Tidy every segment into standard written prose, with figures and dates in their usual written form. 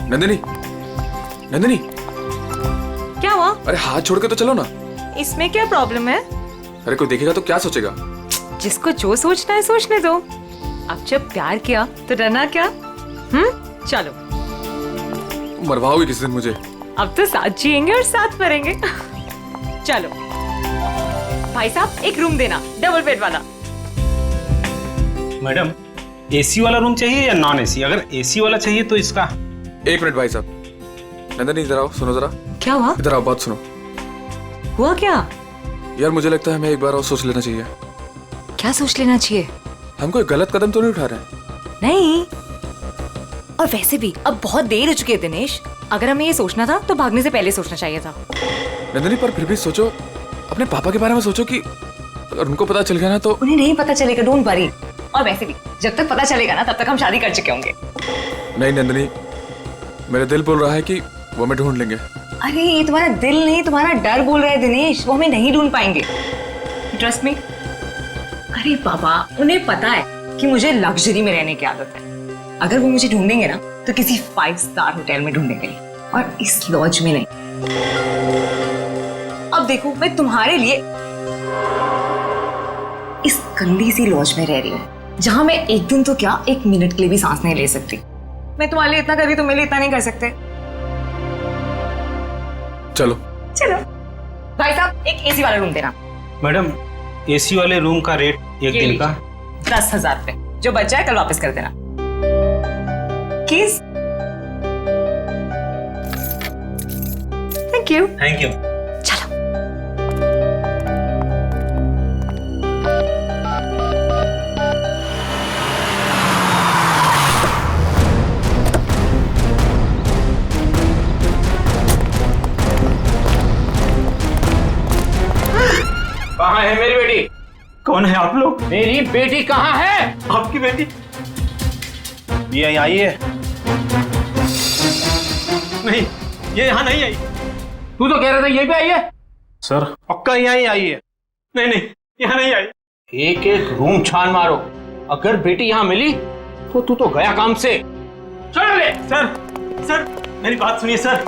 नंदिनी, नंदिनी, क्या हुआ? अरे हाथ छोड़ के तो चलो ना। इसमें क्या प्रॉब्लम है? अरे कोई देखेगा तो क्या सोचेगा? जिसको जो सोचना है सोचने दो। अब जब प्यार किया तो डरना क्या? चलो। मरवाओगे किसी दिन मुझे? अब तो साथ जिएंगे और साथ मरेंगे। चलो भाई साहब, एक रूम देना, डबल बेड वाला। मैडम, एसी वाला रूम चाहिए या नॉन एसी? अगर एसी वाला चाहिए तो इसका। एक मिनट भाई साहब। नंदिनी इधर आओ, सुनो जरा। क्या हुआ? इधर आओ, बात सुनो। हुआ क्या? यार मुझे लगता है हमें एक बार और सोच लेना चाहिए। क्या सोच लेना चाहिए? हम कोई गलत कदम तो नहीं उठा रहे हैं? नहीं। और वैसे भी अब बहुत देर हो चुकी है दिनेश। अगर हमें ये सोचना था तो भागने से पहले सोचना चाहिए था। नंदिनी पर फिर भी सोचो, अपने पापा के बारे में सोचो कि अगर उनको पता चल गया ना तो। उन्हें नहीं पता चलेगा, डोंट वरी। और वैसे भी जब तक पता चलेगा ना तब तक हम शादी कर चुके होंगे। नहीं नंदिनी, मेरा दिल बोल रहा है कि वो हमें ढूंढ लेंगे। अरे ये तुम्हारा दिल नहीं, तुम्हारा डर बोल रहा है दिनेश। वो हमें नहीं ढूंढ पाएंगे, ट्रस्ट मी। अरे बाबा, उन्हें पता है कि मुझे लग्जरी में रहने की आदत है। अगर वो मुझे ढूंढेंगे ना तो किसी 5 स्टार होटल में ढूंढेंगे, और इस लॉज में नहीं। अब देखो, मैं तुम्हारे लिए इस गंदी सी लॉज में रह रही हूँ, जहां मैं एक दिन तो क्या, 1 मिनट के लिए भी सांस नहीं ले सकती। मैं तुम्हारे लिए इतना कर रही, तुम मेरे लिए इतना नहीं कर सकते। चलो चलो भाई साहब, एक एसी वाला रूम देना। मैडम, एसी वाले रूम का रेट एक दिन का 10,000 रुपए। जो बच जाए कल वापस कर देना। किस? Thank you. Thank you. चलो। कहाँ है मेरी बेटी? कौन है आप लोग? मेरी बेटी कहाँ है? आपकी बेटी ये आई है? नहीं, ये यहाँ नहीं आई। तू तो कह रहा था यहीं पे आई है। सर पक्का यहाँ ही आई है। नहीं नहीं, यहाँ नहीं आई। एक एक रूम छान मारो, अगर बेटी यहाँ मिली तो तू तो गया काम से। चलो ले। सर सर मेरी बात सुनिए सर,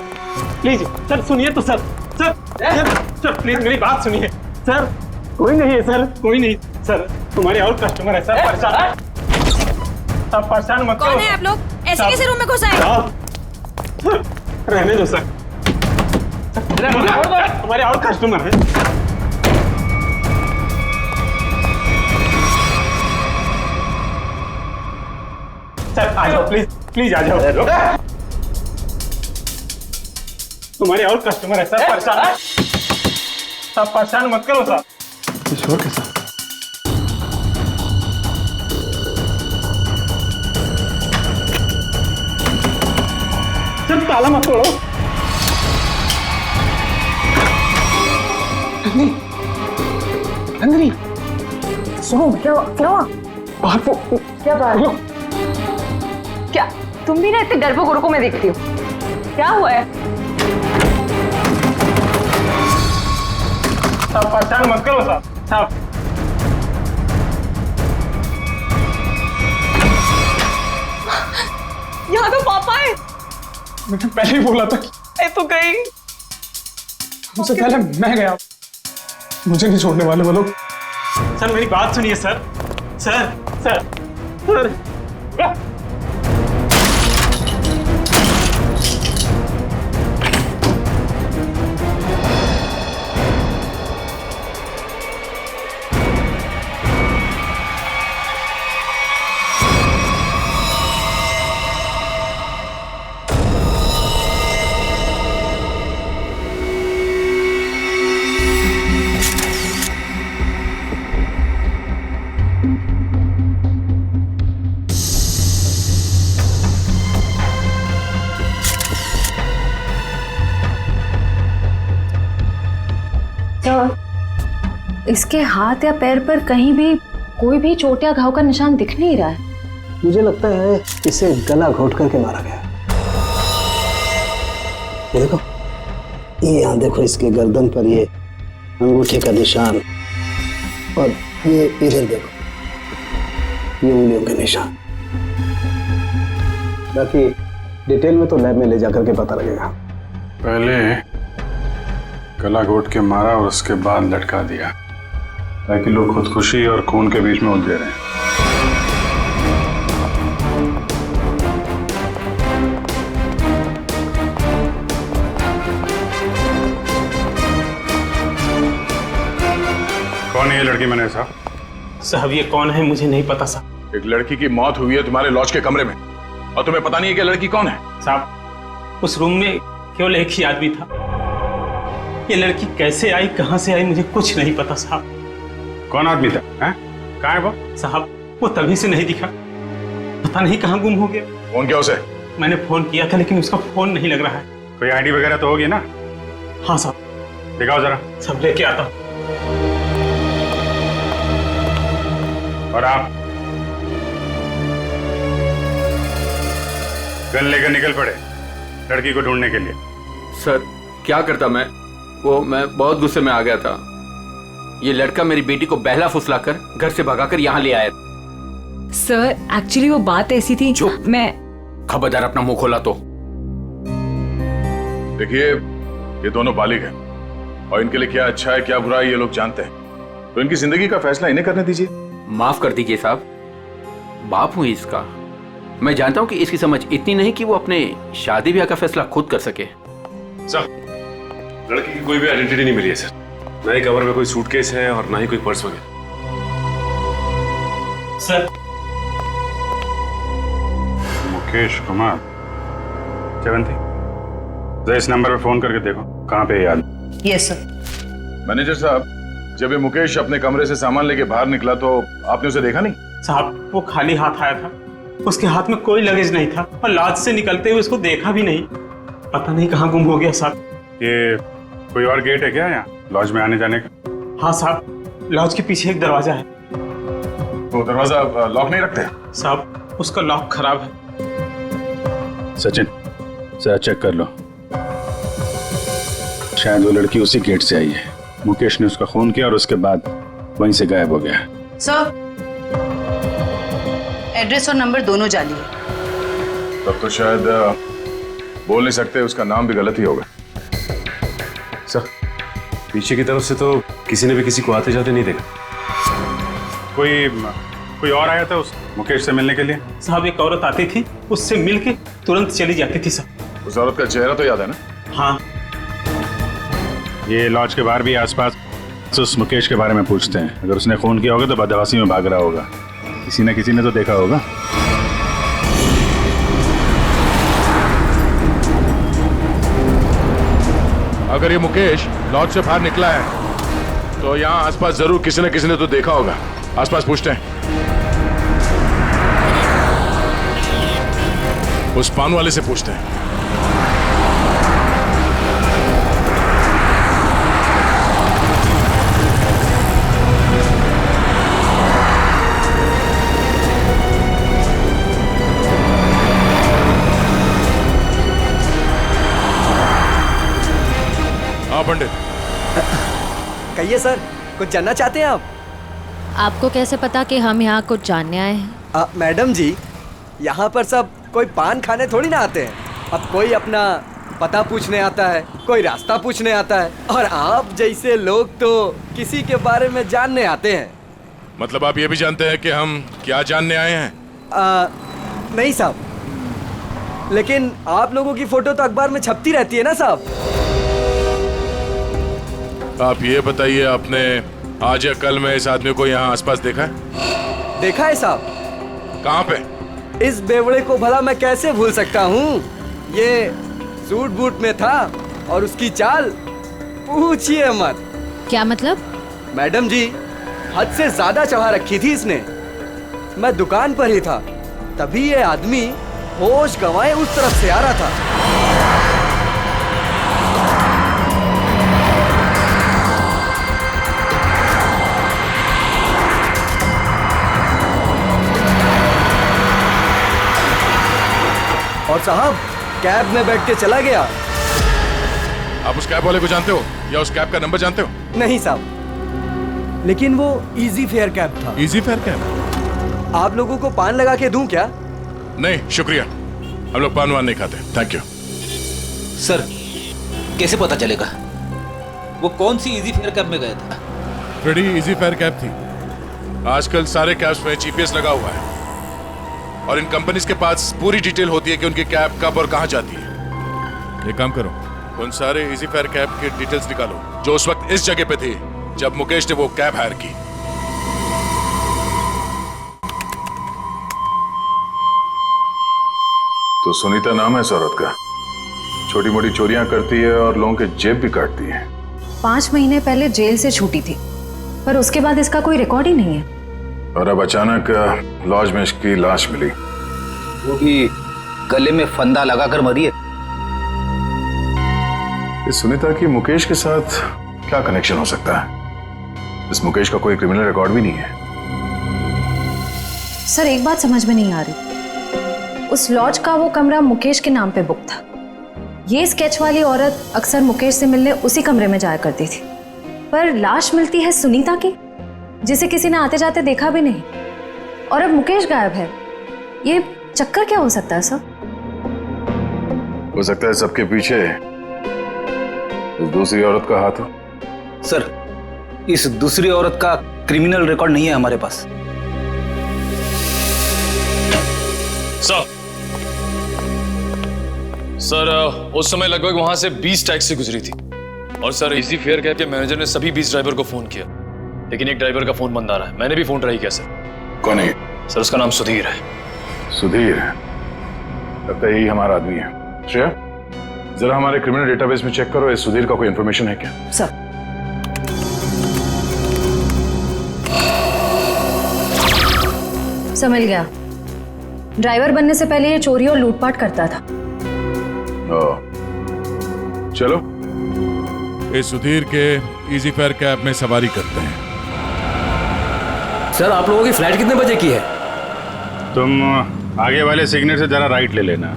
प्लीज सर, सुनिए तो सर। सर सर प्लीज मेरी बात सुनिए सर। कोई नहीं है सर, कोई नहीं सर, तुम्हारे और कस्टमर है सर। परेशान आप परेशान मत करो। कौन है आप लोग? ऐसे कैसे रूम में घुस आए? रहने दो सर, हमारे और कस्टमर है। सर आ जाओ, प्लीज प्लीज आ जाओ। तुम्हारे और कस्टमर है सर। परेशान आप परेशान मत करो सर। किशोर के साथ सर, ताला मत तोड़ो। नंदिनी सुनो, क्या हुआ? बाहर को क्या बात? क्या तुम भी ना इतने डरपोक को मैं देखती हूँ? क्या हुआ है? आप परेशान मत करो साहब। साहब यहाँ तो पापा है। मैंने पहले ही बोला था कि मैं तो गई। उससे पहले मैं गया, मुझे नहीं छोड़ने वाले वो लोग। सर मेरी बात सुनिए सर। सर सर सर इसके हाथ या पैर पर कहीं भी कोई भी चोट या घाव का निशान दिख नहीं रहा है। मुझे लगता है इसे गला घोट करके मारा गया। ये देखो, ये यहाँ देखो, इसके गर्दन पर ये अंगूठे का निशान, और ये इधर देखो, ये उंगलियों के निशान। बाकी डिटेल में तो लैब में ले जाकर के पता लगेगा। पहले गला घोट के मारा और उसके बाद लटका दिया, ताकि लोग खुदकुशी और खून के बीच में उलझे रहे। कौन है ये लड़की मैंने साहब ये कौन है मुझे नहीं पता साहब। एक लड़की की मौत हुई है तुम्हारे लॉज के कमरे में और तुम्हें पता नहीं है कि लड़की कौन है? साहब उस रूम में केवल एक ही आदमी था। ये लड़की कैसे आई, कहां से आई, मुझे कुछ नहीं पता साहब। कौन आदमी था? कहाँ है वो? साहब वो तभी से नहीं दिखा, पता नहीं कहाँ गुम हो गया। फोन किया उसे? मैंने फोन किया था लेकिन उसका फोन नहीं लग रहा है। कोई आईडी वगैरह तो होगी ना? हाँ साहब। दिखाओ जरा। सब लेके आता हूँ। और आप गन लेकर निकल पड़े लड़की को ढूंढने के लिए। सर क्या करता मैं बहुत गुस्से में आ गया था। ये लड़का मेरी बेटी को बहला फुसलाकर घर से भगाकर यहाँ ले आया। सर एक्चुअली वो बात ऐसी थी। चुप। मैं खबरदार अपना मुंह खोला तो। देखिए ये दोनों बालिग हैं और इनके लिए क्या अच्छा है क्या बुरा है ये लोग जानते हैं, तो इनकी जिंदगी का फैसला इन्हें करने दीजिए। माफ कर दीजिए साहब, बाप हूं इसका। मैं जानता हूं कि इसकी समझ इतनी नहीं कि वो अपने शादी ब्याह का फैसला खुद कर सके। सर लड़की की कोई भी आइडेंटिटी नहीं मिली है सर। ना ही कवर में कोई सूटकेस है और ना ही कोई पर्स वगैरह। सर मुकेश कुमार जयवंती, जरा इस नंबर पे फोन करके देखो कहाँ पे है याद। Yes sir. मैनेजर साहब, जब ये मुकेश अपने कमरे से सामान लेके बाहर निकला तो आपने उसे देखा नहीं? साहब वो खाली हाथ आया था, उसके हाथ में कोई लगेज नहीं था और लॉज से निकलते हुए उसको देखा भी नहीं। पता नहीं कहाँ गुम हो गया साहब। ये कोई और गेट है क्या यहाँ लॉज में आने जाने का? हाँ साहब, लॉज के पीछे एक दरवाजा है। तो दरवाजा लॉक नहीं रखते? साहब उसका लॉक खराब है। सचिन जरा चेक कर लो, शायद वो लड़की उसी गेट से आई है। मुकेश ने उसका खून किया और उसके बाद वहीं से गायब हो गया। सर एड्रेस और नंबर दोनों जाली है। तब तो शायद बोल नहीं सकते, उसका नाम भी गलत ही होगा। सर पीछे की तरफ से तो किसी ने भी किसी को आते जाते नहीं देखा। कोई और आया था उस मुकेश से मिलने के लिए? साहब एक औरत आती थी, उससे मिलके तुरंत चली जाती थी सर। उस औरत का चेहरा तो याद है ना? हाँ। ये लॉज के बाहर भी आसपास उस मुकेश के बारे में पूछते हैं। अगर उसने खून किया होगा तो बदमाशी में भाग रहा होगा, किसी न किसी ने तो देखा होगा। अगर ये मुकेश लॉज से बाहर निकला है तो यहाँ आसपास जरूर किसी न किसी ने तो देखा होगा। आसपास पूछते हैं। उस पान वाले से पूछते हैं। हाँ पंडित। कहिए सर, कुछ जानना चाहते हैं आप? आपको कैसे पता कि हम यहाँ कुछ जानने आए हैं? मैडम जी, यहाँ पर सब कोई पान खाने थोड़ी ना आते हैं। अब कोई अपना पता पूछने आता है, कोई रास्ता पूछने आता है, और आप जैसे लोग तो किसी के बारे में जानने आते हैं। मतलब आप ये भी जानते हैं कि हम क्या जानने आए हैं? नहीं साहब, लेकिन आप लोगों की फोटो तो अखबार में छपती रहती है ना साहब। आप ये बताइए, आपने आज या कल में इस आदमी को यहाँ आसपास देखा है? देखा है साहब। कहाँ पे? इस बेवड़े को भला मैं कैसे भूल सकता हूँ। ये सूट बूट में था और उसकी चाल पूछिए मत। क्या मतलब? मैडम जी, हद से ज्यादा चढ़ा रखी थी इसने। मैं दुकान पर ही था, तभी ये आदमी होश गंवाए उस तरफ से आ रहा था। और साहब कैब में बैठ के चला गया। आप उस कैब वाले को जानते हो या उस कैब का नंबर जानते हो? नहीं साहब, लेकिन वो इजी फेयर कैब था। Easy fair cab? आप लोगों को पान लगा के दूं क्या? नहीं शुक्रिया, हम लोग पान वान नहीं खाते। Thank you. सर कैसे पता चलेगा वो कौन सी इजी फेयर कैब में गया था? बड़ी इजी फेयर कैब थी। आजकल सारे कैब्स में जीपीएस लगा हुआ है और इन कंपनीज के पास पूरी डिटेल होती है कि उनकी कैब कब और कहां जाती है। एक काम करो, उन सारे इजी फेयर कैब की डिटेल्स निकालो जो उस वक्त इस जगह पे थी जब मुकेश ने वो कैब हायर की। तो सुनीता नाम है इस औरत का, छोटी मोटी चोरियां करती है और लोगों के जेब भी काटती है। 5 महीने पहले जेल से छूटी थी, पर उसके बाद इसका कोई रिकॉर्ड ही नहीं है। और अब अचानक लॉज में इसकी लाश मिली, वो भी गले में फंदा लगाकर मरी है। इस सुनीता की मुकेश के साथ क्या कनेक्शन हो सकता है? इस मुकेश का कोई क्रिमिनल रिकॉर्ड भी नहीं है। सर एक बात समझ में नहीं आ रही, उस लॉज का वो कमरा मुकेश के नाम पे बुक था। ये स्केच वाली औरत अक्सर मुकेश से मिलने उसी कमरे में जाया करती थी, पर लाश मिलती है सुनीता की, जिसे किसी ने आते जाते देखा भी नहीं, और अब मुकेश गायब है। ये चक्कर क्या हो सकता है सर? हो सकता है सबके पीछे उस दूसरी औरत का हाथ हो। सर इस दूसरी औरत का क्रिमिनल रिकॉर्ड नहीं है हमारे पास। सर उस समय लगभग वहां से 20 टैक्सी गुजरी थी और सर इजी फेयर कैब के मैनेजर ने सभी 20 ड्राइवर को फोन किया, लेकिन एक ड्राइवर का फोन बंद आ रहा है। मैंने भी फोन ट्राई किया सर। कौन है? सर उसका नाम सुधीर है। सुधीर? लगता है यही हमारा आदमी है। श्रेया जरा हमारे क्रिमिनल डेटाबेस में चेक करो, इस सुधीर का कोई इंफॉर्मेशन है क्या? सर समझ गया, ड्राइवर बनने से पहले ये चोरी और लूटपाट करता था। चलो इस सुधीर के इजी फेयर कैब में सवारी करते हैं। सर आप लोगों की फ्लाइट कितने बजे की है? तुम आगे वाले सिग्नल से जरा राइट ले लेना।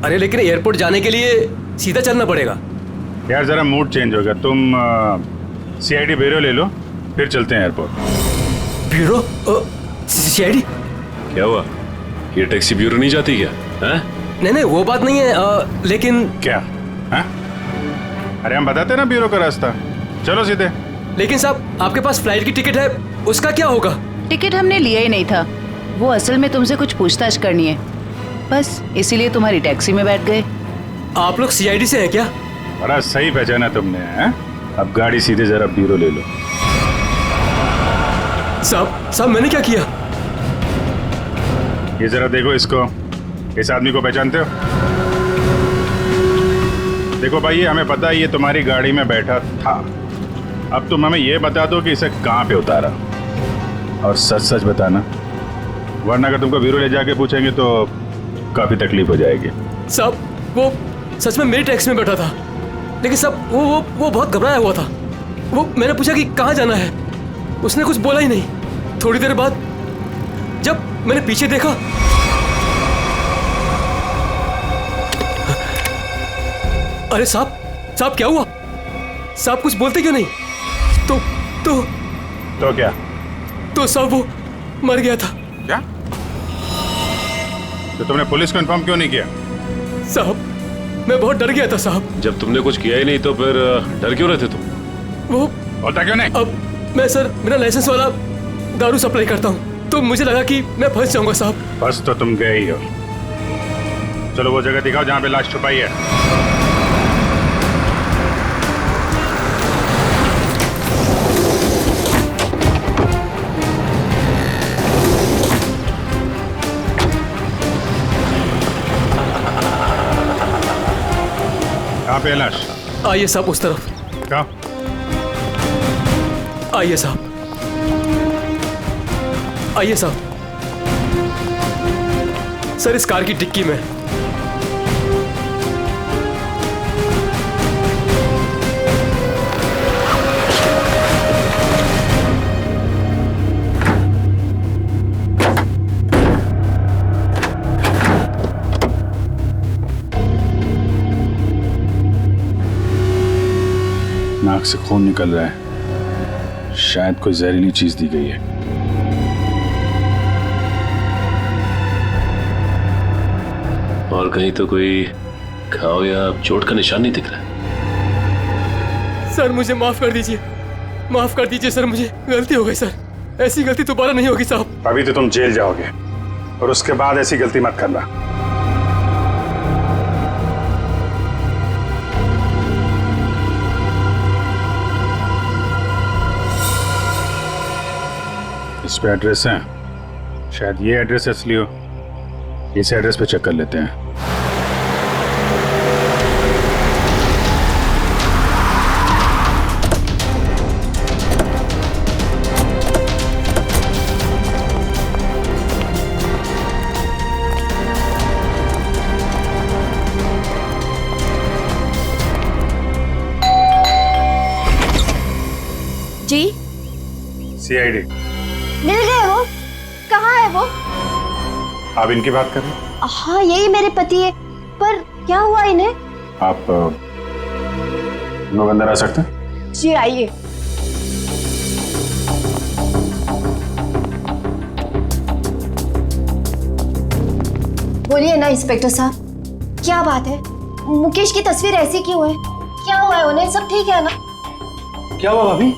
अरे लेकिन एयरपोर्ट जाने के लिए सीधा चलना पड़ेगा। यार जरा मूड चेंज होगा, तुम सीआईडी ब्यूरो ले लो, फिर चलते हैं एयरपोर्ट। ब्यूरो? सीआईडी? क्या हुआ, ये टैक्सी ब्यूरो नहीं जाती क्या? है? नहीं वो बात नहीं है, लेकिन क्या है? अरे हम बताते ना ब्यूरो का रास्ता, चलो सीधे। लेकिन साहब आपके पास फ्लाइट की टिकट है, उसका क्या होगा? टिकट हमने लिया ही नहीं था, वो असल में तुमसे कुछ पूछताछ करनी है, बस इसीलिए तुम्हारी टैक्सी में बैठ गए। आप लोग सीआईडी से हैं क्या? बड़ा सही पहचाना तुमने है? अब गाड़ी सीधे जरा ब्यूरो ले लो। साहब मैंने क्या किया? ये जरा देखो इसको, इस आदमी को पहचानते हो? देखो भाई, हमें पता है ये तुम्हारी गाड़ी में बैठा था। अब तुम हमें ये बता दो कि इसे कहाँ पे उतारा, और सच सच बताना, वरना अगर तुमको ब्यूरो ले जाके पूछेंगे तो काफी तकलीफ हो जाएगी। साहब वो सच में मेरी टैक्सी में बैठा था, लेकिन साहब वो बहुत घबराया हुआ था। वो मैंने पूछा कि कहाँ जाना है, उसने कुछ बोला ही नहीं। थोड़ी देर बाद जब मैंने पीछे देखा, अरे साहब क्या हुआ? साहब कुछ बोलते क्यों नहीं? तो क्या? तो साहब वो मर गया था। क्या? तो तुमने पुलिस को इन्फॉर्म क्यों नहीं किया? साहब मैं बहुत डर गया था साहब। जब तुमने कुछ किया ही नहीं तो फिर डर क्यों रहे थे तुम? वो होता क्यों नहीं? अब मैं सर मेरा लाइसेंस वाला दारू सप्लाई करता हूँ, तो मुझे लगा कि मैं फंस जाऊंगा साहब। बस तो तुम गए ही हो। चलो वो जगह दिखाओ जहाँ पे लाश छुपाई है। कहाँ पे है लाश? आइए साहब उस तरफ। क्या? आइए साहब, आइए साहब। सर इस कार की डिक्की में। नाक से खून निकल रहा है, शायद कोई जहरीली चीज दी गई है। और कहीं तो कोई घाव या चोट का निशान नहीं दिख रहा है। सर मुझे माफ कर दीजिए, माफ कर दीजिए सर, मुझे गलती हो गई सर, ऐसी गलती दोबारा नहीं होगी साहब। अभी तो तुम जेल जाओगे और उसके बाद ऐसी गलती मत करना। इस पे एड्रेस है, शायद ये एड्रेस असली हो। इस एड्रेस पे चेक कर लेते हैं। जी सीआईडी मिल गए वो? कहाँ है वो? आप इनकी बात कर रहे हैं? हाँ यही मेरे पति है, पर क्या हुआ इन्हें? आप लोग अंदर आ सकते हैं? जी आइए। बोलिए ना इंस्पेक्टर साहब, क्या बात है? मुकेश की तस्वीर ऐसी क्यों है? क्या हुआ है उन्हें? सब ठीक है ना? क्या हुआ भाभी?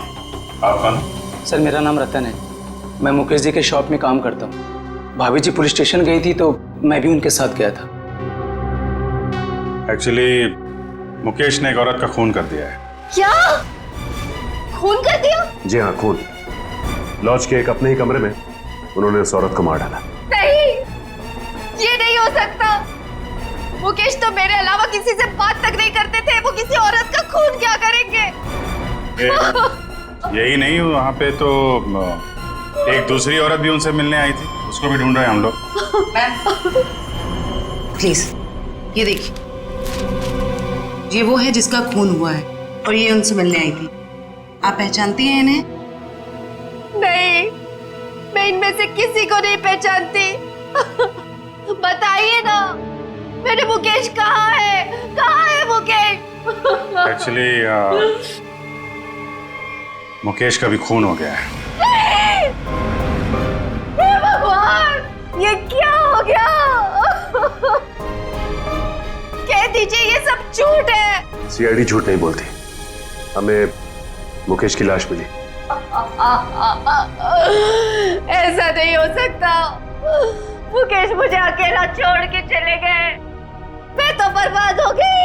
आप कौन? सर मेरा नाम रतन है, मैं मुकेश जी के शॉप में काम करता हूँ। भाभी जी पुलिस स्टेशन गई थी तो मैं भी उनके साथ गया था। एक्चुअली मुकेश ने एक औरत का खून कर दिया है। क्या? खून कर दिया? जी हाँ, खून। लॉज के एक अपने ही कमरे में उन्होंने उस औरत को मार डाला। नहीं, ये नहीं हो सकता। मुकेश तो मेरे अलावा किसी से बात तक नहीं करते थे, वो किसी औरत का खून क्या करेंगे? यही नहीं, वहाँ पे तो एक दूसरी औरत भी उनसे मिलने आई थी, उसको भी ढूंढ रहे हैं हम लोग। प्लीज ये देखिए, ये वो है जिसका खून हुआ है और ये उनसे मिलने आई थी। आप पहचानती हैं इन्हें? नहीं, मैं इनमें से किसी को नहीं पहचानती। बताइए ना, मेरे मुकेश कहाँ है? कहाँ है मुकेश? एक्चुअली मुकेश का भी खून हो गया है। हे भगवान, ये क्या हो गया? कह दीजिए ये सब झूठ है। सीआईडी झूठ नहीं बोलती। हमें मुकेश की लाश मिली। ऐसा नहीं हो सकता। मुकेश मुझे अकेला छोड़ के चले गए, मैं तो बर्बाद हो गई।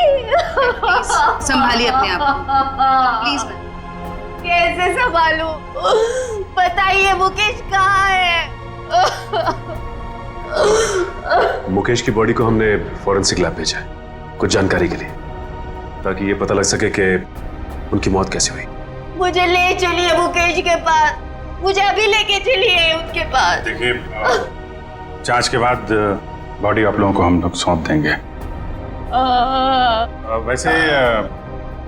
संभालिए अपने आप, प्लीज। कैसे संभालूं? बताइए मुकेश कहाँ है? मुकेश की बॉडी को हमने फॉरेंसिक लैब भेजा है कुछ जानकारी के लिए, ताकि ये पता लग सके कि उनकी मौत कैसे हुई। मुझे ले चलिए मुकेश के पास, मुझे अभी लेके चलिए उनके पास। देखिए, जांच के बाद बॉडी आप लोगों को हम लोग सौंप देंगे। वैसे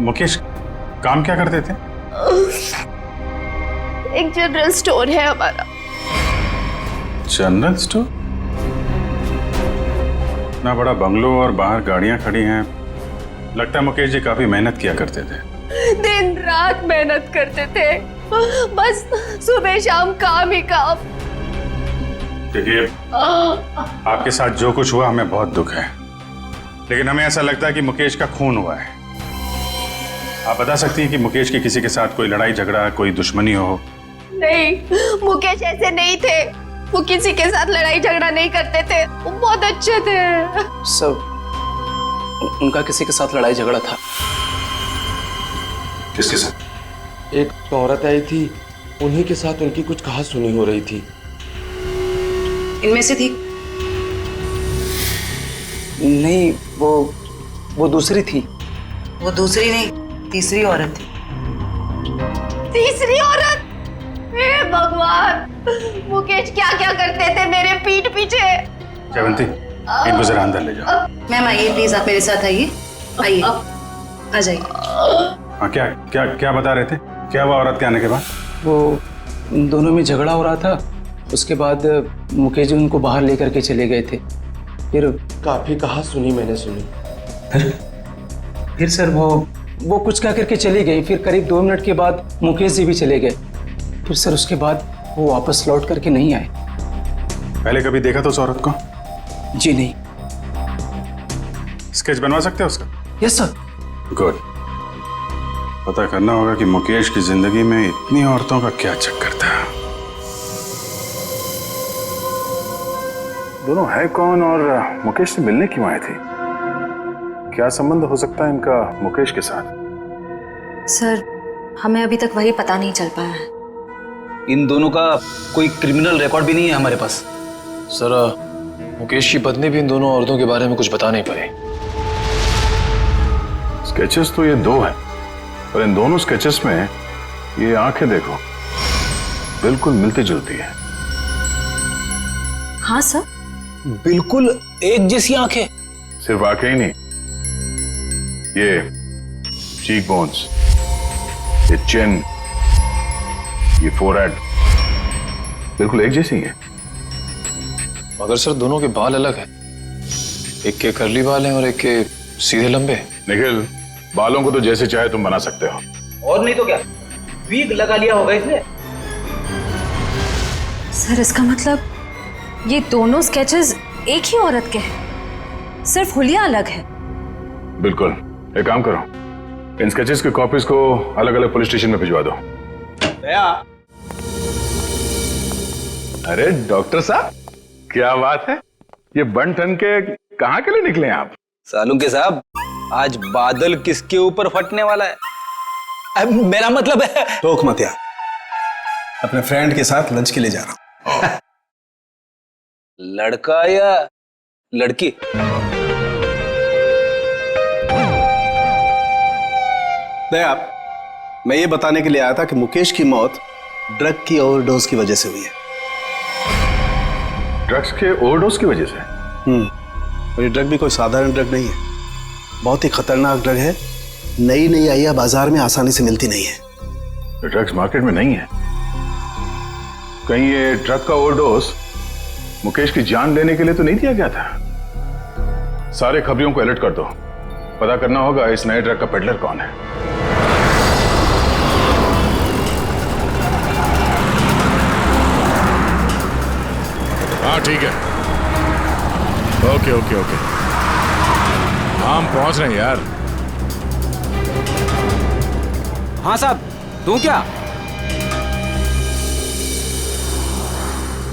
मुकेश काम क्या करते थे? एक जनरल स्टोर है हमारा। General store? इतना बड़ा बंगलो और बाहर गाड़ियां खड़ी हैं, लगता है मुकेश जी काफी मेहनत किया करते थे। दिन रात मेहनत करते थे, बस सुबह शाम काम ही काम। देखिए, आपके साथ जो कुछ हुआ हमें बहुत दुख है, लेकिन हमें ऐसा लगता है कि मुकेश का खून हुआ है। आप बता सकती हैं कि मुकेश की किसी के साथ कोई लड़ाई झगड़ा, कोई दुश्मनी हो? नहीं, मुकेश ऐसे नहीं थे। वो किसी के साथ लड़ाई झगड़ा नहीं करते थे, वो बहुत अच्छे थे। सब उनका किसी के साथ लड़ाई झगड़ा था। किसके साथ? एक औरत आई थी, उन्हीं के साथ उनकी कुछ कहा सुनी हो रही थी। इनमें से थी? नहीं, वो दूसरी थी। वो दूसरी नहीं, तीसरी औरत थी। तीसरी औरत? हे भगवान, मुकेश क्या क्या करते थे मेरे पीठ पीछे। जयवंती, इनको जरा अंदर ले जाओ। मैम आइए प्लीज, आप मेरे साथ आइए। आइए, आ जाइए। हाँ, क्या क्या क्या बता रहे थे? क्या हुआ औरत के आने के बाद? वो दोनों में झगड़ा हो रहा था, उसके बाद मुकेश जी उनको बाहर लेकर के चले गए थे। फिर काफी कहा सुनी मैंने सुनी। फिर सर वो कुछ कह करके चली गई। फिर करीब 2 मिनट के बाद मुकेश जी भी चले गए। फिर सर उसके बाद वो वापस लौट करके नहीं आए। पहले कभी देखा तो उस औरत को? जी नहीं। स्केच बनवा सकते हैं उसका? Yes sir. गुड। पता करना होगा कि मुकेश की जिंदगी में इतनी औरतों का क्या चक्कर था। दोनों है कौन और मुकेश से मिलने क्यों आए थे? क्या संबंध हो सकता है इनका मुकेश के साथ? सर हमें अभी तक वही पता नहीं चल पाया है। इन दोनों का कोई क्रिमिनल रिकॉर्ड भी नहीं है हमारे पास। सर मुकेश की पत्नी भी इन दोनों औरतों के बारे में कुछ बता नहीं पाई। स्केचेस तो ये दो हैं, पर इन दोनों स्केचेस में ये आंखें देखो, बिल्कुल मिलती जुलती है। हाँ सर, बिल्कुल एक जैसी आंखें। सिर्फ आंखें ही नहीं, ये चीक बोन्स, ये चिन, ये फोरहेड, बिल्कुल एक जैसी है। मगर सर दोनों के बाल अलग हैं। एक के कर्ली बाल हैं और एक के सीधे लंबे। निखिल, बालों को तो जैसे चाहे तुम बना सकते हो, और नहीं तो क्या, वीग लगा लिया होगा इसने। सर इसका मतलब ये दोनों स्केचेस एक ही औरत के हैं, सिर्फ हुलिया अलग है। बिल्कुल। एक काम करो, इन स्केचेस की कॉपीज को अलग अलग पुलिस स्टेशन में भिजवा दो। अरे डॉक्टर साहब, क्या बात है, ये बन ठन के कहाँ के लिए निकले आप? सालू के साहब, आज बादल किसके ऊपर फटने वाला है? अब मेरा मतलब है। टोक मत यार, अपने फ्रेंड के साथ लंच के लिए जा रहा हूं। लड़का या लड़की? नहीं आप, मैं ये बताने के लिए आया था कि मुकेश की मौत ड्रग की ओवरडोज की वजह से हुई है। ड्रग्स के ओवरडोज की वजह से? और ये ड्रग भी कोई साधारण ड्रग नहीं है, बहुत ही खतरनाक ड्रग है। नई नई आई है, बाजार में आसानी से मिलती नहीं है। ड्रग्स मार्केट में नहीं है? कहीं ये ड्रग का ओवरडोज मुकेश की जान लेने के लिए तो नहीं दिया गया था? सारे खबरियों को अलर्ट कर दो, पता करना होगा इस नए ड्रग का पेडलर कौन है। हाँ ठीक है, ओके ओके ओके, हम पहुंच रहे हैं यार। हाँ साहब, दूं क्या?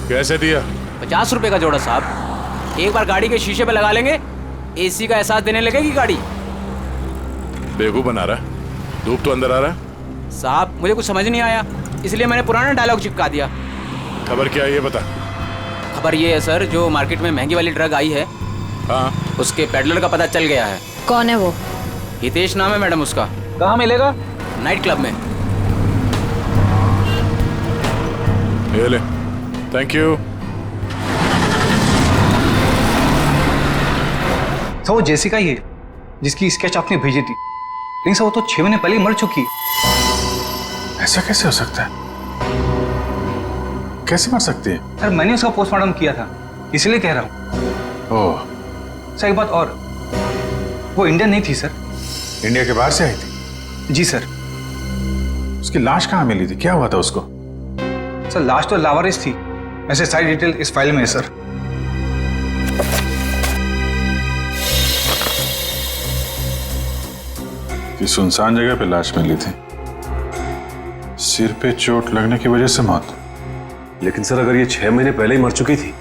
कैसे दिया? 50 रुपए का जोड़ा साहब। एक बार गाड़ी के शीशे पे लगा लेंगे, एसी का एहसास देने लगेगी गाड़ी। बेवकूफ बना रहा है, धूप तो अंदर आ रहा है। साहब मुझे कुछ समझ नहीं आया, इसलिए मैंने पुराना डायलॉग चिपका दिया। खबर क्या है ये बता। खबर ये है सर, जो मार्केट में महंगी वाली ड्रग आई है, हाँ, उसके पेडलर का पता चल गया है। कौन है वो? हितेश नाम है मैडम उसका। कहाँ मिलेगा? नाइट क्लब में। ये ले, थैंक यू। सर वो जेसिका ही है जिसकी स्केच आपने भेजी थी, लेकिन सर वो तो 6 महीने पहले ही मर चुकी है। ऐसा कैसे हो सकता है? कैसे मर सकती है? सर मैंने उसका पोस्टमार्टम किया था, इसलिए कह रहा हूँ। ओह। सर एक बात और, वो इंडियन नहीं थी सर। इंडिया के बाहर से आई थी? जी सर। उसकी लाश कहाँ मिली थी, क्या हुआ था उसको? सर लाश तो लावारिस थी, ऐसे सारी डिटेल इस फाइल में है सर। कि सुनसान जगह पे लाश मिली थी, सिर पे चोट लगने की वजह से मौत। लेकिन सर अगर ये 6 महीने पहले ही मर चुकी थी,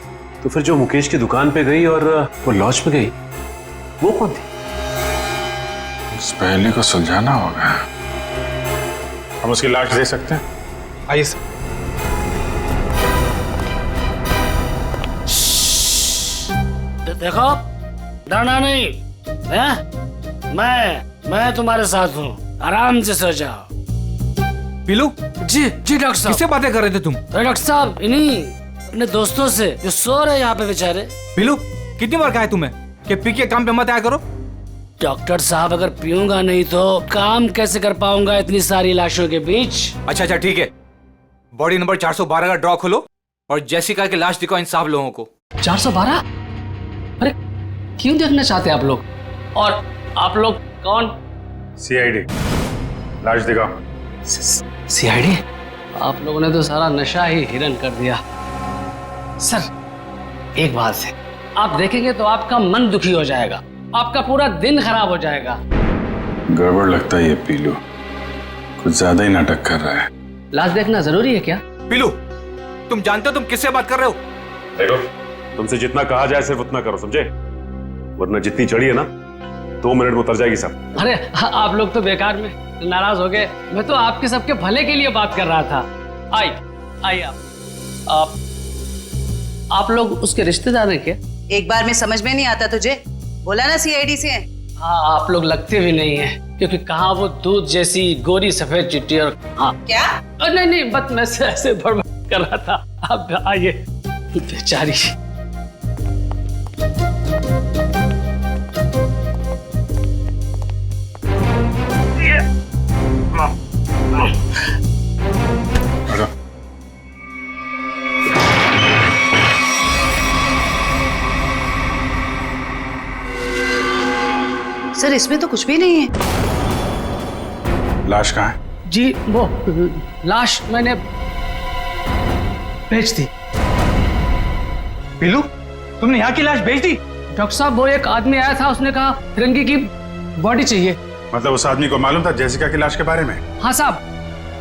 तो फिर जो मुकेश की दुकान पे गई और वो लॉज पे गई, वो कौन थी? उस पहले को सुलझाना होगा। हम उसकी लाश दे सकते हैं? आइए सर। देखो, डरना नहीं है? मैं तुम्हारे साथ हूँ, आराम से सो जाओ। पीलू? जी डॉक्टर साहब। किससे बातें कर रहे थे तुम? डॉक्टर साहब इन्हीं अपने दोस्तों से जो सो रहे यहाँ पे बेचारे। पीलू, कितनी बार कहा है तुम्हें कि पी के काम पे मत आया करो? डॉक्टर साहब अगर पीऊंगा नहीं तो काम कैसे कर पाऊंगा इतनी सारी लाशों के बीच? अच्छा ठीक है, बॉडी नंबर 412 का ड्रॉ खोलो और जेसिका की लाश दिखाओ इन साहब लोगों को। 412? अरे क्यों देखना चाहते हैं आप लोग? और आप लोग कौन? CID। लाश दिखाओ। CID? आप लोगों ने तो सारा नशा ही हिरन कर दिया। सर एक बात है, आप देखेंगे तो आपका मन दुखी हो जाएगा। आपका पूरा दिन खराब हो जाएगा। गड़बड़ लगता है ये पीलू, कुछ ज्यादा ही नाटक कर रहा है। लाश देखना जरूरी है क्या? पीलू, तुम जानते हो तुम किससे बात कर रहे हो? देखो, तुमसे जितना कहा जाए सिर्फ उतना करो, समझे? वरना जितनी चढ़ी है ना 2 मिनट में उतर जाएगी सब। अरे आप लोग तो बेकार में नाराज हो गए। मैं तो आपके सबके भले के लिए बात कर रहा था। आइए आप लोग उसके रिश्तेदार हैं क्या? एक बार में समझ में नहीं आता तुझे? बोला ना सीआईडी से है। हाँ, आप लोग लगते भी नहीं हैं, क्योंकि कहाँ वो दूध जैसी गोरी सफेद चिट्ठी और हाँ क्या? नहीं बस मैं ऐसे बड़बड़ कर रहा था। आप आइए। बेचारी। सर इसमें तो कुछ भी नहीं है। लाश कहाँ है? जी वो लाश मैंने भेज दी। पीलू, तुमने यहाँ की लाश भेज दी? डॉक्टर साहब, वो एक आदमी आया था, उसने कहा फिरंगी की बॉडी चाहिए। मतलब उस आदमी को मालूम था जेसिका की लाश के बारे में? हाँ साहब,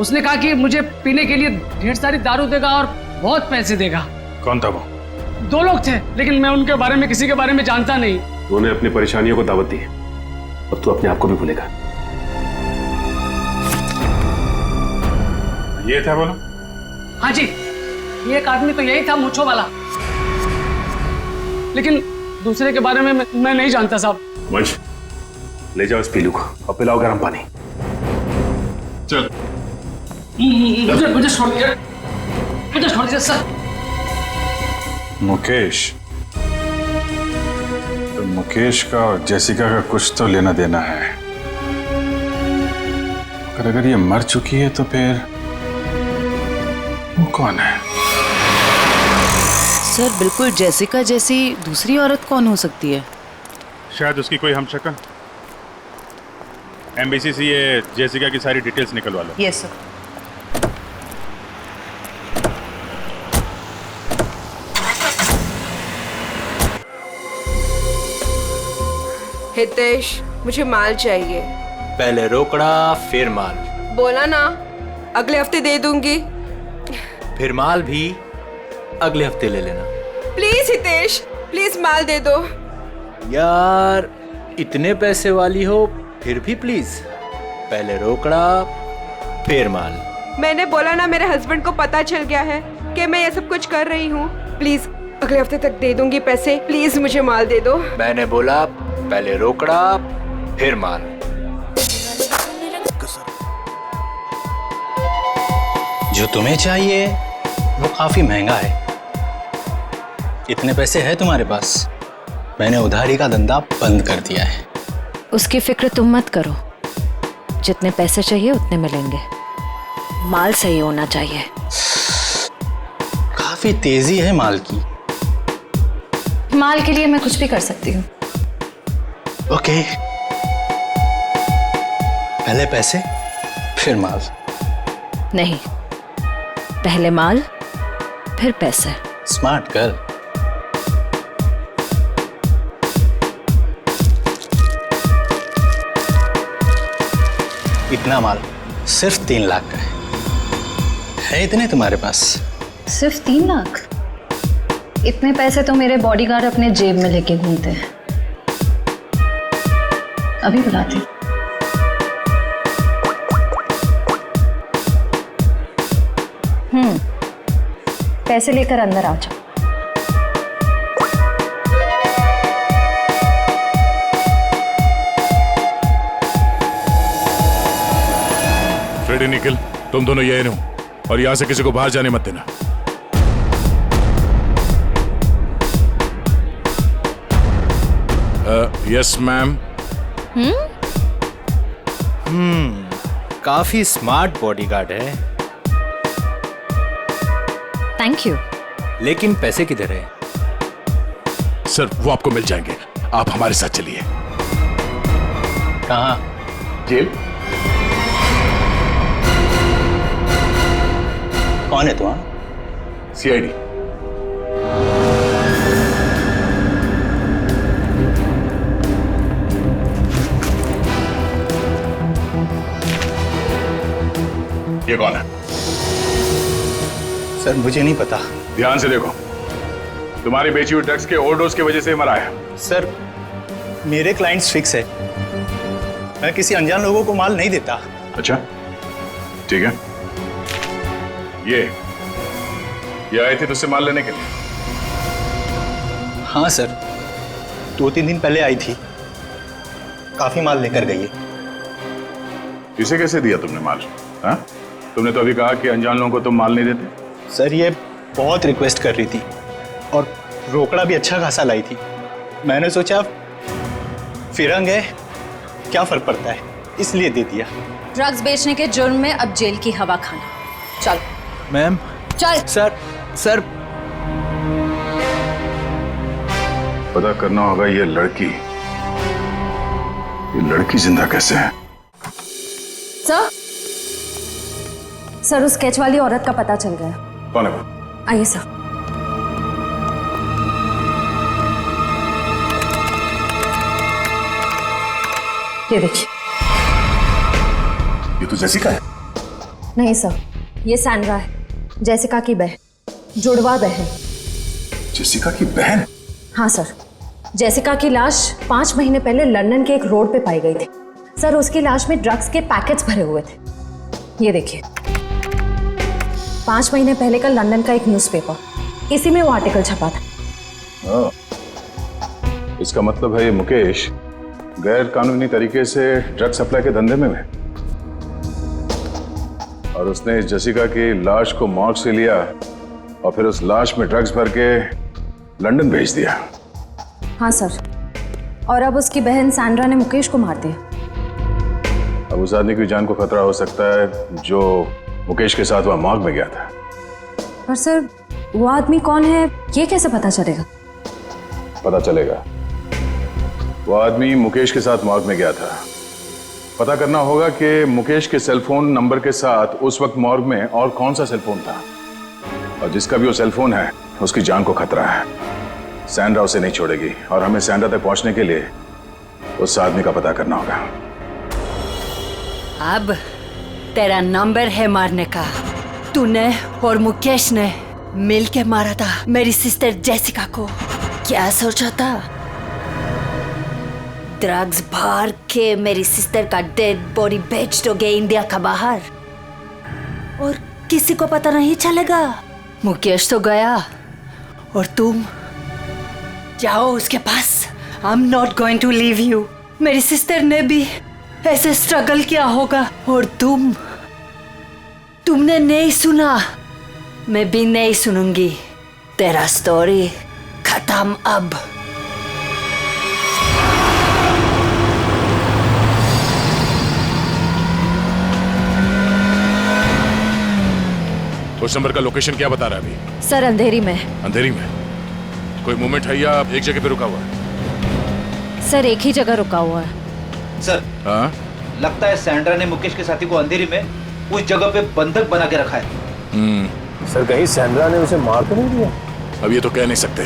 उसने कहा कि मुझे पीने के लिए ढेर सारी दारू देगा और बहुत पैसे देगा। कौन था वो? 2 लोग थे, लेकिन मैं उनके बारे में किसी के बारे में जानता नहीं। उन्होंने अपनी परेशानियों को दावत दी है, अब तू अपने आप को भी भूलेगा। ये था बोलो? हाँ जी, ये एक आदमी तो यही था, मूंछों वाला, लेकिन दूसरे के बारे में मैं नहीं जानता साहब। वंश, ले जाओ इस पीलू को और पिलाओ गर्म पानी। चल। मुझे छोड़ दीजिए सर। मुकेश, तो मुकेश का और जेसिका का कुछ तो लेना देना है। अगर ये मर चुकी है तो फिर वो कौन है? सर बिल्कुल जेसिका जैसी दूसरी औरत कौन हो सकती है? शायद उसकी कोई हमशक्ल। एमबीसी से ये जेसिका की सारी डिटेल्स निकलवा लो। Yes sir. हितेश, मुझे माल चाहिए। पहले रोकड़ा फिर माल। बोला ना अगले हफ्ते दे दूंगी। फिर माल भी अगले हफ्ते ले लेना। प्लीज हितेश, प्लीज माल दे दो। यार इतने पैसे वाली हो फिर भी प्लीज, पहले रोकड़ा फिर माल। मैंने बोला ना मेरे हस्बैंड को पता चल गया है कि मैं ये सब कुछ कर रही हूँ। प्लीज अगले हफ्ते तक दे दूंगी पैसे। प्लीज मुझे माल दे दो। मैंने बोला पहले रोकड़ा फिर माल। जो तुम्हें चाहिए वो काफी महंगा है। इतने पैसे है तुम्हारे पास? मैंने उधारी का धंधा बंद कर दिया है। उसकी फिक्र तुम मत करो, जितने पैसे चाहिए उतने मिलेंगे। माल सही होना चाहिए। काफी तेजी है माल की। माल के लिए मैं कुछ भी कर सकती हूँ। ओके, पहले पैसे फिर माल। नहीं, पहले माल फिर पैसे। Smart girl. इतना माल सिर्फ 3 लाख का है इतने तुम्हारे पास? सिर्फ 3 लाख? इतने पैसे तो मेरे बॉडीगार्ड अपने जेब में लेके घूमते हैं। अभी बुलाती। पैसे लेकर अंदर आ जाओ। फ्रेडी, निखिल, तुम दोनों यही रहो और यहां से किसी को बाहर जाने मत देना। Yes ma'am. काफी स्मार्ट बॉडीगार्ड है। Thank you. लेकिन पैसे किधर है? सर वो आपको मिल जाएंगे, आप हमारे साथ चलिए। कहाँ? जेल। कौन है तुम? सीआईडी। ये कौन है? सर मुझे नहीं पता। ध्यान से देखो, तुम्हारी बेची हुई ड्रग्स के ओवरडोज की वजह से मरा है। सर मेरे क्लाइंट्स फिक्स है, मैं किसी अनजान लोगों को माल नहीं देता। अच्छा ठीक है। ये आए थे तुझसे माल लेने के लिए? हाँ सर, 2-3 दिन पहले आई थी, काफी माल लेकर गई है। इसे कैसे दिया तुमने माल? हाँ, तुमने तो अभी कहा कि अनजान लोगों को तुम माल नहीं देते। सर ये बहुत रिक्वेस्ट कर रही थी और रोकड़ा भी अच्छा खासा लाई थी। मैंने सोचा फिरंग है, क्या फर्क पड़ता है, इसलिए दे दिया। ड्रग्स बेचने के जुर्म में अब जेल की हवा खाना। चल मैम। चल। सर पता करना होगा ये लड़की जिंदा कैसे है। सर उस स्केच वाली औरत का पता चल गया। कौन है वो? आइए सर। ये देखिए। ये तो जेसिका है। नहीं सर, ये सैंड्रा है, जेसिका की बहन, जुड़वा बहन। जेसिका की बहन? हाँ सर, जेसिका की लाश 5 महीने पहले लंदन के एक रोड पे पाई गई थी। सर उसकी लाश में ड्रग्स के पैकेट्स भरे हुए थे। ये देखिए, 5 महीने पहले का लंदन का एक न्यूज़पेपर, इसी में वो आर्टिकल छपा था। इसका मतलब है ये मुकेश गैर कानूनी तरीके से ड्रग सप्लाई के धंधे में है और उसने इस जेसिका की लाश को मॉर्ग से लिया और फिर उस लाश में ड्रग्स भर के लंदन भेज दिया। हाँ सर, और अब उसकी बहन सैंड्रा ने मुकेश को मार दिया। अब उस आदमी की जान को खतरा हो सकता है जो मुकेश के साथ वहां मॉर्ग में गया था। पर सर वो आदमी कौन है ये कैसे पता चलेगा? पता चलेगा। वो आदमी मुकेश के साथ मॉर्ग में गया था। पता करना होगा कि मुकेश के सेलफोन नंबर के साथ उस वक्त मॉर्ग में और कौन सा सेलफोन था, और जिसका भी वो सेलफोन है उसकी जान को खतरा है। सैंड्रा उसे नहीं छोड़ेगी और हमें सैंड्रा तक पहुंचने के लिए उस आदमी का पता करना होगा। अब तेरा नंबर है मारने का। तूने और मुकेश ने मिलके मारा था मेरी सिस्टर जेसिका को। क्या सोचा था? ड्रग्स भर के मेरी सिस्टर का डेड बॉडी भेज दोगे इंडिया का बाहर और किसी को पता नहीं चलेगा। मुकेश तो गया और तुम जाओ उसके पास। I am not going to leave you. मेरी सिस्टर ने भी ऐसे स्ट्रगल किया होगा और तुमने नहीं सुना, मैं भी नहीं सुनूंगी। तेरा स्टोरी खत्म अब। उस नंबर का लोकेशन क्या बता रहा है अभी? सर अंधेरी में। अंधेरी में? कोई मूवमेंट है या एक जगह पे रुका हुआ है? सर एक ही जगह रुका हुआ है। सर हाँ? लगता है सैंड्रा ने मुकेश के साथी को अंधेरी में उस जगह पे बंधक बना के रखा है। सर कहीं सैंड्रा ने उसे मार तो नहीं दिया? अब ये तो कह नहीं सकते।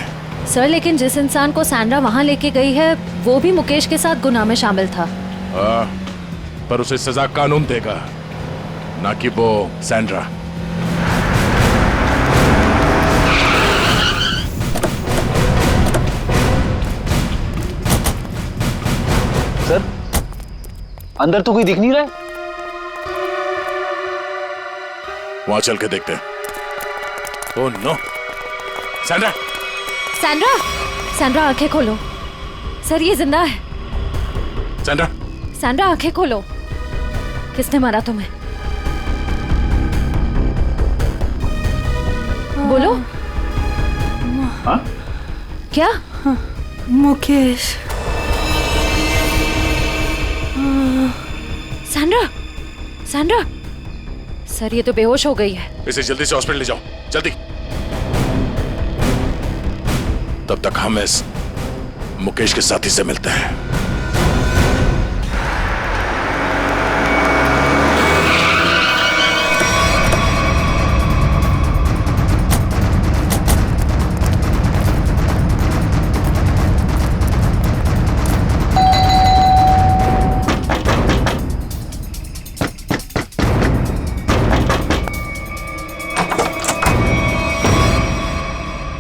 सर लेकिन जिस इंसान को सैंड्रा वहां लेके गई है वो भी मुकेश के साथ गुनाह में शामिल था। पर उसे सजा कानून देगा, ना कि वो सैंड्रा। सर अंदर तो कोई दिख नहीं रहा है। वहां चल के देखते हैं। Oh no, Sandra! Sandra! Sandra आंखें खोलो। सर ये जिंदा है। सैंड्रा! सैंड्रा आंखें खोलो। किसने मारा तुम्हें? बोलो। हाँ? क्या? मुकेश। सैंड्रा! सैंड्रा! सर ये तो बेहोश हो गई है। इसे जल्दी से हॉस्पिटल ले जाओ, जल्दी। तब तक हम इस मुकेश के साथी से मिलते हैं।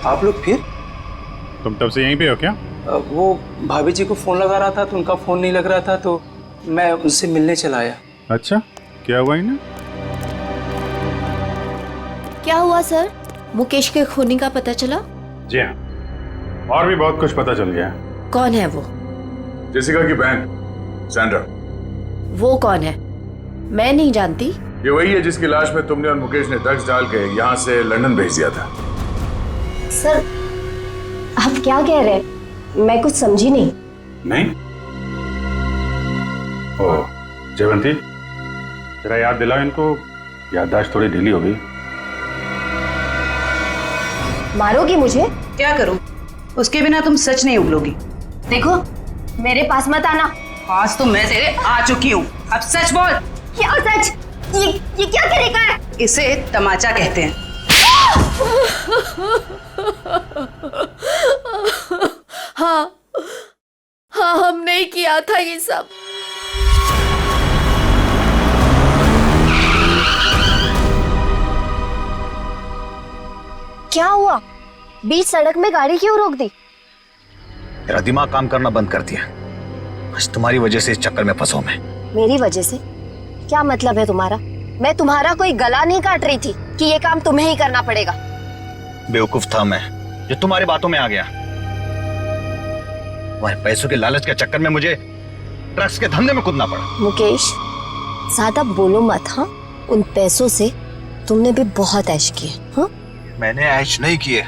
आप लोग फिर? तुम तब से यहीं पे हो क्या? वो भाभी जी को फोन लगा रहा था तो उनका फोन नहीं लग रहा था तो मैं उनसे मिलने चला आया। अच्छा, क्या हुआ इन्हें? क्या हुआ सर? मुकेश के खूनी का पता चला? जी हाँ, और भी बहुत कुछ पता चल गया। कौन है वो? जेसिका की बहन सैंड्रा। वो कौन है? मैं नहीं जानती। ये वही है जिसकी लाश में तुमने और मुकेश ने ड्रग्स डाल के यहाँ से लंदन भेज दिया था। सर आप क्या कह रहे हैं? मैं कुछ समझी नहीं। नहीं? ओह जयवंती, जरा याद दिलाओ इनको, याददाश्त थोड़ी ढीली हो गई। मारोगी मुझे? क्या करूं? उसके बिना तुम सच नहीं उगलोगी। देखो मेरे पास मत आना। आज तो मैं तेरे आ चुकी हूँ, अब सच बोल। क्या सच? ये क्या तरीका है? इसे तमाचा कहते हैं। हाँ हाँ, हमने ही किया था ये सब। क्या हुआ? बीच सड़क में गाड़ी क्यों रोक दी? तेरा दिमाग काम करना बंद कर दिया। बस तुम्हारी वजह से इस चक्कर में फंसा मैं। मेरी वजह से? क्या मतलब है तुम्हारा? मैं तुम्हारा कोई गला नहीं काट रही थी कि ये काम तुम्हें ही करना पड़ेगा। बेवकूफ था मैं जो तुम्हारी बातों में आ गया। तुम्हारे पैसों के लालच के चक्कर में मुझे ड्रग्स के धंधे में कूदना पड़ा। मुकेश ज्यादा बोलो मत। हाँ, उन पैसों से तुमने भी बहुत ऐश किए। हाँ, मैंने ऐश नहीं किए,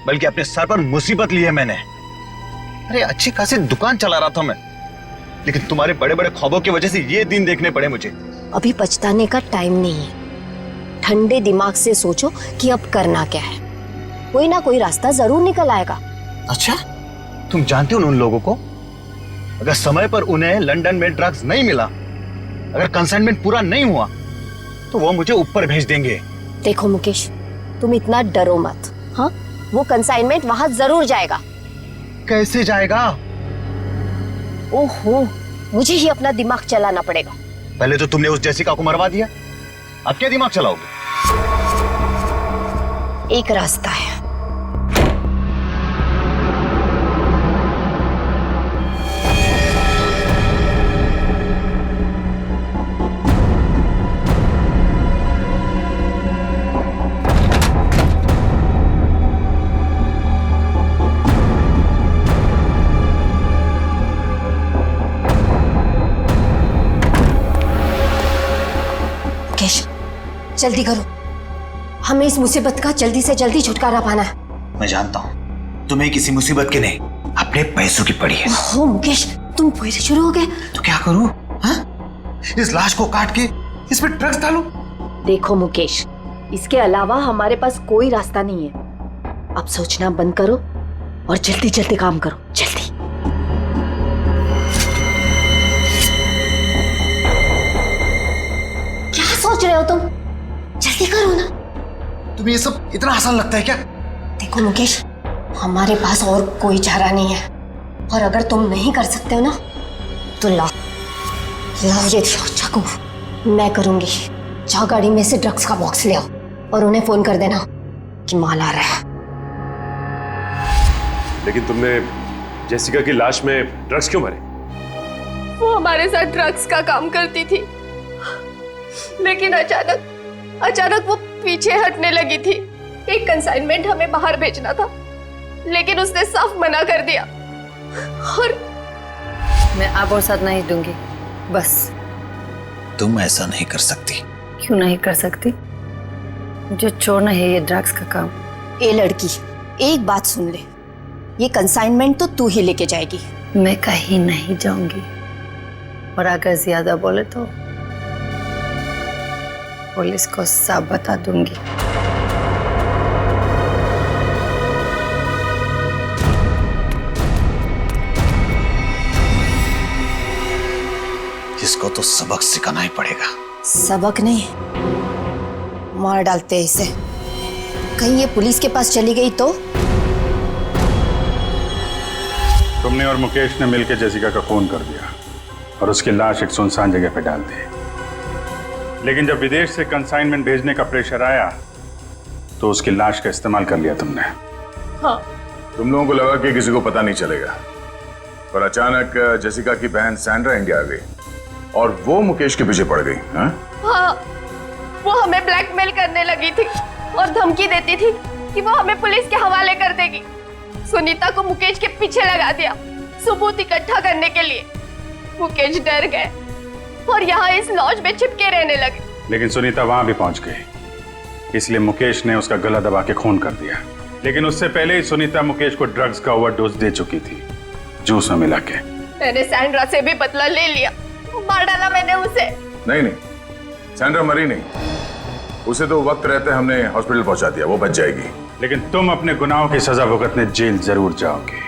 बल्कि अपने सर पर मुसीबत ली है मैंने। अरे अच्छी खासी दुकान चला रहा था मैं, लेकिन तुम्हारे बड़े बड़े ख्वाबों की वजह से ये दिन देखने पड़े मुझे। अभी पछताने का टाइम नहीं है। ठंडे दिमाग से सोचो कि अब करना क्या है। कोई ना कोई रास्ता जरूर निकल आएगा। अच्छा, तुम जानते हो उन लोगों को? अगर समय पर उन्हें लंदन में ड्रग्स नहीं मिला, अगर कंसाइनमेंट पूरा नहीं हुआ, तो वो मुझे ऊपर भेज देंगे। देखो मुकेश, तुम इतना डरो मत। हाँ, वो कंसाइनमेंट वहां जरूर जाएगा। कैसे जाएगा? ओहो, मुझे ही अपना दिमाग चलाना पड़ेगा। पहले तो तुमने उस जेसिका को मरवा दिया, अब क्या दिमाग चलाओगे? एक रास्ता है। जल्दी करो, हमें इस मुसीबत का जल्दी से जल्दी छुटकारा पाना है। मैं जानता हूँ तुम्हें किसी मुसीबत की नहीं, अपने पैसों की पड़ी है। ओह मुकेश, तुम फिर शुरू हो गए। तो क्या करूँ? इस लाश को काट के इसमें ड्रग्स डालूं? देखो मुकेश, इसके अलावा हमारे पास कोई रास्ता नहीं है। अब सोचना बंद करो और जल्दी जल्दी काम करो, जल्दी। क्या सोच रहे हो तुम? जल्दी करो ना। तुम्हें ये सब इतना आसान लगता है क्या? देखो मुकेश, हमारे पास और कोई चारा नहीं है, और अगर तुम नहीं कर सकते हो ना तो लाओ ये चाकू, मैं करूंगी। जाओ गाड़ी में से ड्रग्स का बॉक्स ले आओ और उन्हें फोन कर देना कि माल आ रहा है। लेकिन तुमने जेसिका की लाश में ड्रग्स क्यों भरे? वो हमारे साथ ड्रग्स का काम करती थी, लेकिन अचानक वो पीछे हटने लगी थी। एक कंसाइनमेंट हमें बाहर भेजना था, लेकिन उसने साफ मना कर दिया। और मैं अब और साथ नहीं दूंगी, बस। तुम ऐसा नहीं कर सकती। क्यों नहीं कर सकती? मुझे छोड़ना है ये ड्रग्स का काम। ए लड़की, एक बात सुन ले, ये कंसाइनमेंट तो तू ही लेके जाएगी। मैं कहीं नहीं जाऊंगी, और अगर ज्यादा बोले तो पुलिस को सब बता दूंगी। इसको तो सबक सिखाना ही पड़ेगा। सबक नहीं, मार डालते हैं इसे। कहीं ये पुलिस के पास चली गई तो? तुमने और मुकेश ने मिलकर जेसिका का खून कर दिया और उसकी लाश एक सुनसान जगह पर डाल दी। लेकिन जब विदेश से कंसाइनमेंट भेजने का प्रेशर आया तो उसकी लाश का इस्तेमाल कर लिया तुमने। हाँ। तुम लोगों को लगा कि किसी को पता नहीं चलेगा, पर अचानक जेसिका की बहन सैंड्रा इंडिया आ गई और वो मुकेश के पीछे पड़ गई। हाँ? हाँ, वो हमें ब्लैकमेल करने लगी थी और धमकी देती थी कि वो हमें पुलिस के हवाले कर देगी। सुनीता को मुकेश के पीछे लगा दिया सबूत इकट्ठा करने के लिए। मुकेश डर गए और यहाँ इस लॉज में छिपके रहने लगे। लेकिन सुनीता वहां भी पहुंच गई, इसलिए मुकेश ने उसका गला दबा के खून कर दिया। लेकिन उससे पहले ही सुनीता मुकेश को ड्रग्स का ओवरडोज दे चुकी थी, जूस में मिला के। मैंने सैंड्रा से भी बदला ले लिया, मार डाला मैंने उसे। नहीं, सैंड्रा मरी नहीं, उसे तो वक्त रहते हमने हॉस्पिटल पहुंचा दिया, वो बच जाएगी। लेकिन तुम अपने गुनाहों की सजा भुगतने जेल जरूर जाओगे।